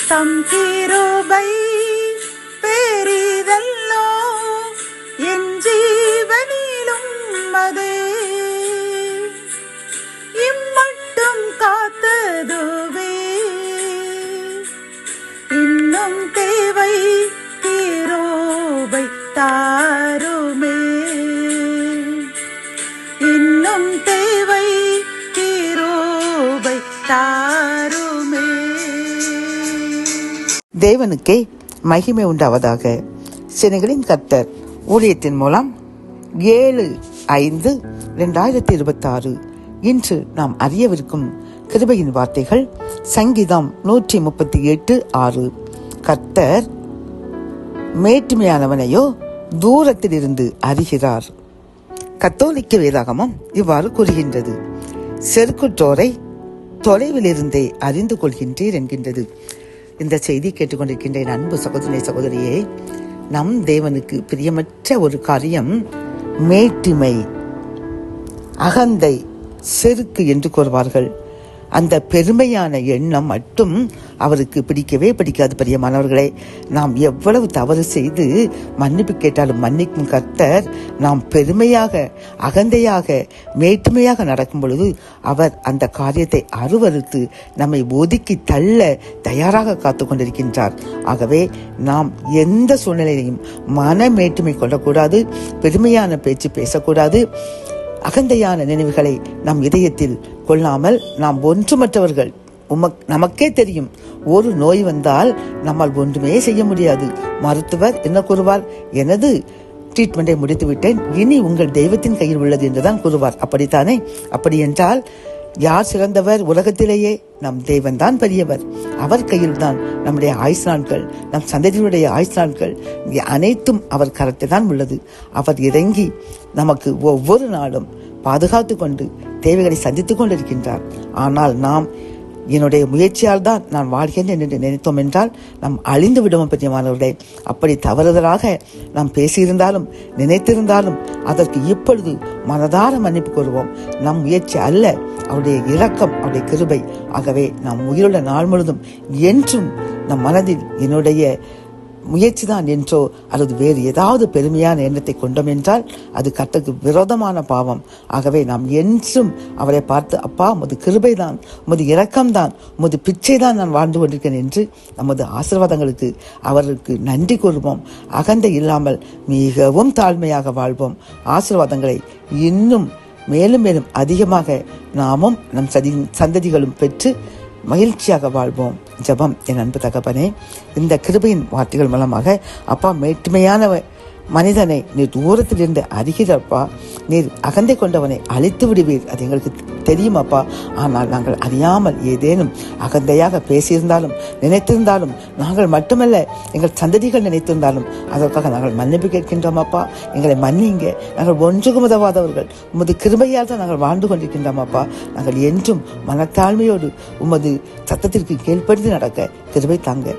தம் கிருபை பெரிதல்லோ என் ஜீவனிலும் அதே இம்மட்டும் காத்ததுவே இன்னும் தேவை கிருபை தாருமே இன்னும் தேவை கிருபை தாருமே. தேவனுக்கே மகிமை உண்டாவதாக. சேனைகளின் கர்த்தர் ஊழியத்தின் மூலம் 7/5/2026 இன்று நாம் அறியவிருக்கும் கிருபையின் வார்த்தைகள் சங்கீதம் 138:6. கர்த்தர் மேட்டுமையானவனையோ தூரத்தில் இருந்து அறிகிறார். கத்தோலிக்க வேதாகமம் இவ்வாறு கூறுகின்றது, செருக்குற்றோரை தொலைவில் இருந்தே அறிந்து கொள்கின்றீர் என்கின்றது. இந்த செய்தி கேட்டுக்கொண்டிருக்கின்ற என் அன்பு சகோதரி சகோதரியே, நம் தேவனுக்கு பிரியமற்ற ஒரு காரியம் மேட்டிமை, அகந்தை, செருக்கு என்று கூறுவார்கள். அந்த பெருமையான எண்ணம் மட்டும் அவருக்கு பிடிக்கவே பிடிக்காது. பிரியமானவர்களே, நாம் எவ்வளவு தவறு செய்து மன்னிப்பு கேட்டாலும் மன்னிக்கும் கர்த்தர் நாம் பெருமையாக, அகந்தையாக, மேட்டுமையாக நடக்கும் பொழுது அவர் அந்த காரியத்தை அருவறுத்து நம்மை ஒதுக்கி தள்ள தயாராக காத்து கொண்டிருக்கின்றார். ஆகவே நாம் எந்த சூழ்நிலையிலையும் மன மேட்டுமை கொள்ளக்கூடாது, பெருமையான பேச்சு பேசக்கூடாது, அகந்தையான நினைவுகளை நம் இதயத்தில் கொள்ளாமல் நாம் ஒன்றுமற்றவர்கள். நமக்கே தெரியும், ஒரு நோய் வந்தால் நம்மால் ஒன்றுமே செய்ய முடியாது. மருத்துவர் என்ன கூறுவார்? எனது ட்ரீட்மெண்டை முடித்து விட்டேன், இனி உங்கள் தெய்வத்தின் கையில் உள்ளது என்றுதான் கூறுவார். அப்படித்தானே? அப்படி என்றால் யார் சிறந்தவர்? உலகத்திலேயே நம் தேவன் தான் பெரியவர். அவர் கையில் தான் நம்முடைய ஆயுசு நாட்கள், நம் சந்ததியுடைய ஆயுசு நாட்கள் அனைத்தும் அவர் கரத்தில் தான் உள்ளது. அவர் இறங்கி நமக்கு ஒவ்வொரு நாளும் பாதுகாத்து கொண்டு தேவைகளை சந்தித்துக் கொண்டிருக்கின்றார். ஆனால் நாம் என்னுடைய முயற்சியால் தான் நான் வாழ்கிறேன் என்று நினைத்தோம் என்றால் நாம் அழிந்து விடுவோம். பிரியமானவர்களே, அப்படி தவறுதலாக நாம் பேசியிருந்தாலும் நினைத்திருந்தாலும் அதற்கு இப்பொழுது மனதார மன்னிப்பு கூறுவோம். நம் முயற்சி அல்ல, அவருடைய இரக்கம், அவருடைய கிருபை. ஆகவே நாம் உயிருள்ள நாள் முழுதும் என்றும் நம் மனதில் என்னுடைய முயற்சி தான் என்றோ அல்லது வேறு ஏதாவது பெருமையான எண்ணத்தை கொண்டோம் என்றால் அது கர்த்தருக்கு விரோதமான பாவம். ஆகவே நாம் என்றும் அவரை பார்த்து, அப்பா உமது கிருபைதான், உமது இரக்கம்தான், உமது பிச்சை தான் நான் வாழ்ந்து கொண்டிருக்கேன் என்று நமது ஆசீர்வாதங்களுக்கு அவருக்கு நன்றி கூறுவோம். அகந்தை இல்லாமல் மிகவும் தாழ்மையாக வாழ்வோம். ஆசீர்வாதங்களை இன்னும் மேலும் மேலும் அதிகமாக நாமும் நம் சந்ததிகளும் பெற்று மகிழ்ச்சியாக வாழ்வோம். ஜெபம். என் அன்பு தகப்பனே, இந்த கிருபையின் வார்த்தைகள் மூலமாக அப்பா, மேட்டுமையான மனிதனை நீர் தூரத்தில் இருந்து அறிகிறப்பா, நீர் அகந்தை கொண்டவனை அழித்து விடுவீர், அது எங்களுக்கு தெரியும் அப்பா. ஆனால் நாங்கள் அறியாமல் ஏதேனும் அகந்தையாக பேசியிருந்தாலும் நினைத்திருந்தாலும், நாங்கள் மட்டுமல்ல எங்கள் சந்ததிகள் நினைத்திருந்தாலும் அதற்காக நாங்கள் மன்னிப்பு கேட்கின்றோம் அப்பா. எங்களை மன்னிங்க. நாங்கள் ஒன்றுக்கும் உதவாதவர்கள், உமது கிருபையால் தான் நாங்கள் வாழ்ந்து கொண்டிருக்கின்றோம் அப்பா. நாங்கள் என்றும் மனத்தாழ்மையோடு உமது சத்தத்திற்கு கீழ்ப்படிந்து நடக்க கிருபை தாங்க.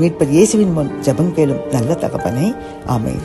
மீட்பர் இயேசுவின் முன் ஜெபம் கேளும் நல்ல தகப்பனே. ஆமென்.